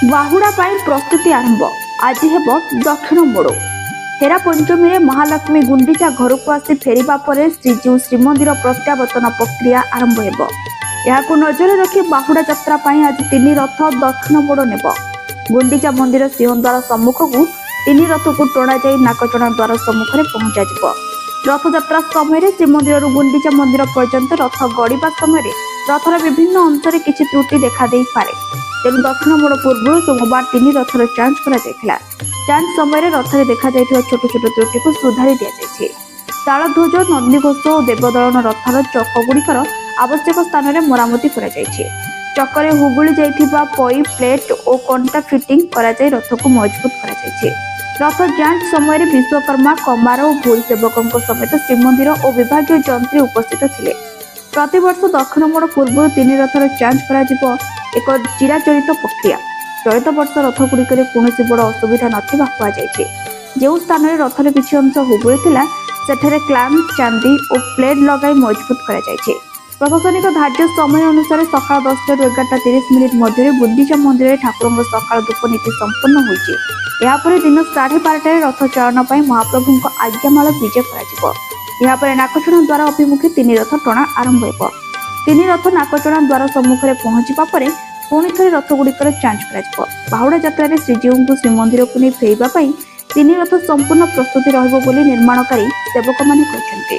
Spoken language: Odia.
ବାହୁଡ଼ା ପାଇଁ ପ୍ରସ୍ତୁତି ଆରମ୍ଭ। ଆଜି ହେବ ଦକ୍ଷିଣ ମୋଡ଼। ହେରା ପଞ୍ଚମୀରେ ମହାଲକ୍ଷ୍ମୀ ଗୁଣ୍ଡିଚା ଘରକୁ ଆସି ଫେରିବା ପରେ ଶ୍ରୀଜୀଉ ଶ୍ରୀମନ୍ଦିର ପ୍ରତ୍ୟାବର୍ତ୍ତନ ପ୍ରକ୍ରିୟା ଆରମ୍ଭ ହେବ। ଏହାକୁ ନଜରରେ ରଖି ବାହୁଡ଼ା ଯାତ୍ରା ପାଇଁ ଆଜି ତିନି ରଥ ଦକ୍ଷିଣ ମୋଡ଼ ନେବ। ଗୁଣ୍ଡିଚା ମନ୍ଦିର ସିଂହଦ୍ୱାର ସମ୍ମୁଖକୁ ତିନି ରଥକୁ ଟଣାଯାଇ ନାକଚଣା ଦ୍ୱାର ସମ୍ମୁଖରେ ପହଞ୍ଚାଯିବ। ରଥଯାତ୍ରା ସମୟରେ ଶ୍ରୀମନ୍ଦିରରୁ ଗୁଣ୍ଡିଚା ମନ୍ଦିର ପର୍ଯ୍ୟନ୍ତ ରଥ ଗଡ଼ିବା ସମୟରେ ରଥର ବିଭିନ୍ନ ଅଂଶରେ କିଛି ତ୍ରୁଟି ଦେଖାଦେଇପାରେ। ତେଣୁ ଦକ୍ଷିଣ ମୋଡ଼ ପୂର୍ବରୁ ସୋମବାର ତିନି ରଥର ଯାଞ୍ଚ କରାଯାଇଥିଲା। ଯାଞ୍ଚ ସମୟରେ ରଥରେ ଦେଖାଯାଇଥିବା ଛୋଟ ଛୋଟ ତ୍ରୁଟିକୁ ସୁଧାରି ଦିଆଯାଇଛି। ତାଳଧ୍ୱଜ, ନନ୍ଦିଘୋଷ ଓ ଦେବଦଳନ ରଥର ଚକଗୁଡ଼ିକର ଆବଶ୍ୟକ ସ୍ଥାନରେ ମରାମତି କରାଯାଇଛି। ଚକରେ ହୁଗୁଳି ଯାଇଥିବା ପଇ, ପ୍ଲେଟ୍ ଓ କଣ୍ଟା ଫିଟିଂ କରାଯାଇ ରଥକୁ ମଜବୁତ କରାଯାଇଛି। ରଥ ଯାଞ୍ଚ ସମୟରେ ବିଶ୍ୱକର୍ମା, କମାର ଓ ଭୋଇ ସେବକଙ୍କ ସମେତ ଶ୍ରୀମନ୍ଦିର ଓ ବିଭାଗୀୟ ଯନ୍ତ୍ରୀ ଉପସ୍ଥିତ ଥିଲେ। ପ୍ରତିବର୍ଷ ଦକ୍ଷିଣ ମୋଡ଼ ପୂର୍ବରୁ ତିନି ରଥର ଯାଞ୍ଚ କରାଯିବ ଏକ ଚିରାଚରିତ ପ୍ରକ୍ରିୟା। ଚଳିତ ବର୍ଷ ରଥଗୁଡ଼ିକରେ କୌଣସି ବଡ଼ ଅସୁବିଧା ନଥିବା କୁହାଯାଇଛି। ଯେଉଁ ସ୍ଥାନରେ ରଥର କିଛି ଅଂଶ ହୁଗୁଳି ଥିଲା ସେଠାରେ କ୍ଲାମ୍ପ, ଚାନ୍ଦି ଓ ପ୍ଲେଟ୍ ଲଗାଇ ମଜବୁତ କରାଯାଇଛି। ପ୍ରଶାସନିକ ଧାର୍ଯ୍ୟ ସମୟ ଅନୁସାରେ ସକାଳ 10ଟାରୁ 11:30 ମଧ୍ୟରେ ଗୁଣ୍ଡିଚା ମନ୍ଦିରରେ ଠାକୁରଙ୍କ ସକାଳ ଧୂପ ନୀତି ସମ୍ପନ୍ନ ହୋଇଛି। ଏହାପରେ ଦିନ 12:30ଟାରେ ରଥ ଚାଳନା ପାଇଁ ମହାପ୍ରଭୁଙ୍କ ଆଜ୍ଞାମାଳ ବିଜେ କରାଯିବ। ଏହାପରେ ନାକଚଣା ଦ୍ୱାର ଅଭିମୁଖେ ତିନି ରଥ ଟଣା ଆରମ୍ଭ ହେବ। ତିନି ରଥ ନାକଚଣା ଦ୍ୱାର ସମ୍ମୁଖରେ ପହଞ୍ଚିବା ପରେ ପୁଣି ଥରେ ରଥଗୁଡ଼ିକର ଯାଞ୍ଚ କରାଯିବ। ବାହୁଡ଼ା ଯାତ୍ରାରେ ଶ୍ରୀଜୀଉଙ୍କୁ ଶ୍ରୀମନ୍ଦିରକୁ ନେଇ ଫେରିବା ପାଇଁ ତିନି ରଥ ସମ୍ପୂର୍ଣ୍ଣ ପ୍ରସ୍ତୁତି ରହିବ ବୋଲି ନିର୍ମାଣକାରୀ ସେବକମାନେ କହିଛନ୍ତି।